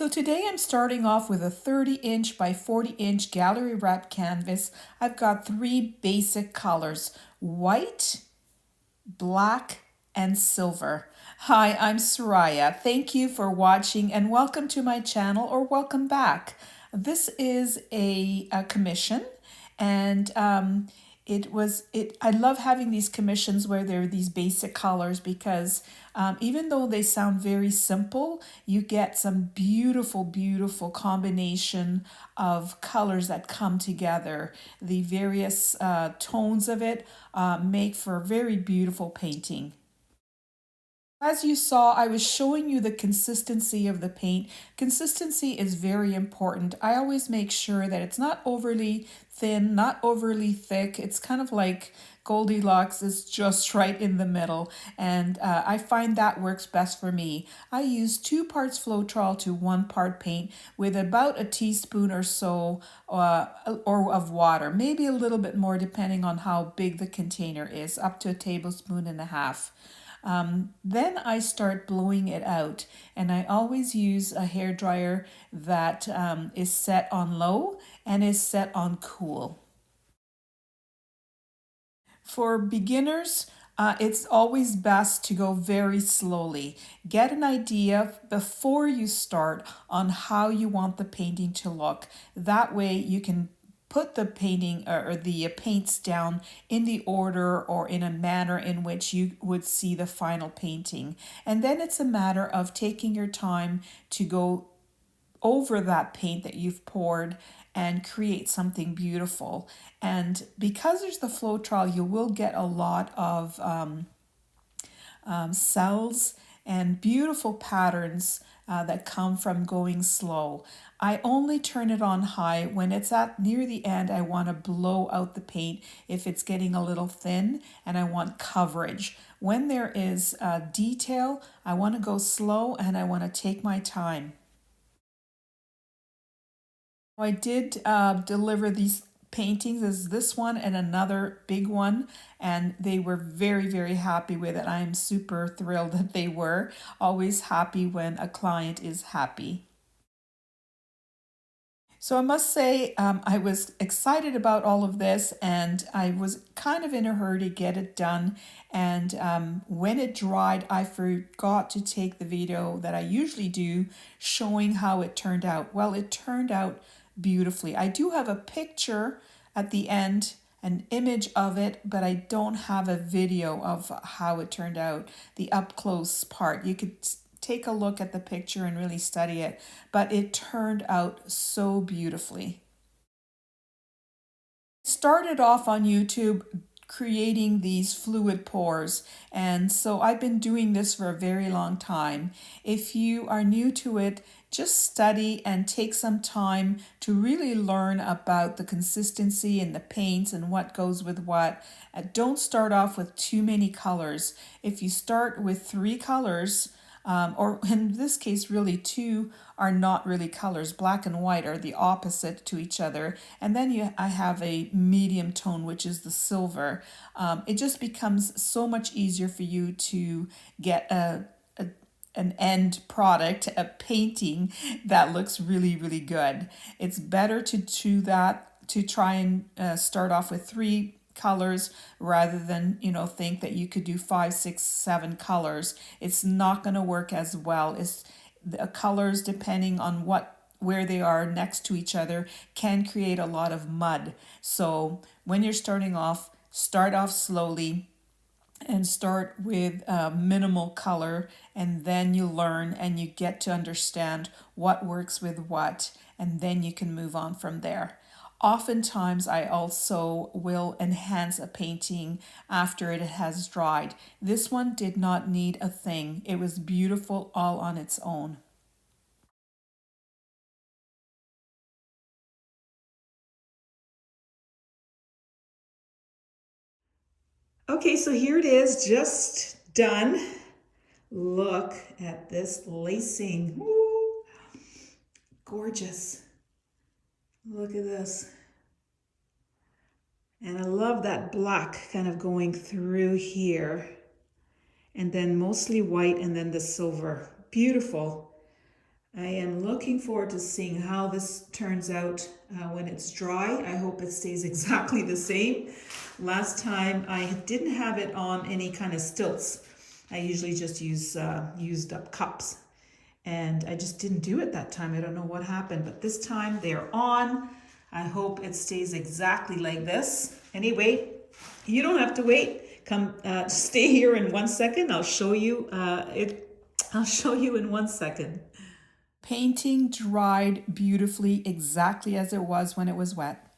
So today I'm starting off with a 30-inch by 40-inch gallery wrap canvas. I've got three basic colors: white, black, and silver. Hi, I'm Soraya. Thank you for watching and welcome to my channel, or welcome back. This is a commission, and I love having these commissions where there are these basic colors because even though they sound very simple, you get some beautiful, beautiful combination of colors that come together. The various tones of it make for a very beautiful painting. As you saw, I was showing you the consistency of the paint. Consistency is very important. I always make sure that it's not overly thin, not overly thick. It's kind of like Goldilocks is just right in the middle. And I find that works best for me. I use 2 parts Floetrol to 1 part paint with about a teaspoon or so or of water. Maybe a little bit more depending on how big the container is, up to a tablespoon and a half. Then I start blowing it out, and I always use a hairdryer that is set on low and is set on cool. For beginners, it's always best to go very slowly. Get an idea before you start on how you want the painting to look. That way you can put the painting or the paints down in the order or in a manner in which you would see the final painting. And then it's a matter of taking your time to go over that paint that you've poured and create something beautiful. And because there's the Floetrol, you will get a lot of cells and beautiful patterns that come from going slow. I only turn it on high when it's at near the end. I want to blow out the paint if it's getting a little thin, and I want coverage. When there is detail, I want to go slow and I want to take my time. I did deliver these paintings as this one and another big one, and they were very, very happy with it. I am super thrilled that they were. Always happy when a client is happy. So I must say, I was excited about all of this, and I was kind of in a hurry to get it done. And when it dried, I forgot to take the video that I usually do showing how it turned out. Well, it turned out beautifully. I do have a picture at the end, an image of it, but I don't have a video of how it turned out, the up close part. You could take a look at the picture and really study it, but it turned out so beautifully. Started off on YouTube creating these fluid pours, and so I've been doing this for a very long time. If you are new to it, just study and take some time to really learn about the consistency and the paints and what goes with what. Don't start off with too many colors. If you start with 3 colors, or in this case really 2 are not really colors. Black and white are the opposite to each other, and then I have a medium tone, which is the silver. It just becomes so much easier for you to get an end product, a painting that looks really, really good. It's better to try and start off with 3 colors rather than think that you could do 5, 6, 7 colors. It's not going to work as well. It's the colors, depending on where they are next to each other, can create a lot of mud. So when you're starting off, start off slowly and start with minimal color, and then you learn and you get to understand what works with what, and then you can move on from there. Oftentimes, I also will enhance a painting after it has dried. This one did not need a thing. It was beautiful all on its own. Okay, so here it is, just done. Look at this lacing. Woo! Gorgeous. Look at this. And I love that black kind of going through here. And then mostly white and then the silver. Beautiful. I am looking forward to seeing how this turns out when it's dry. I hope it stays exactly the same. Last time I didn't have it on any kind of stilts. I usually just use used up cups. And I just didn't do it that time. I don't know what happened, but this time they're on. I hope it stays exactly like this. Anyway, you don't have to wait. Come, stay here in 1 second. I'll show you I'll show you in 1 second. Painting dried beautifully exactly as it was when it was wet.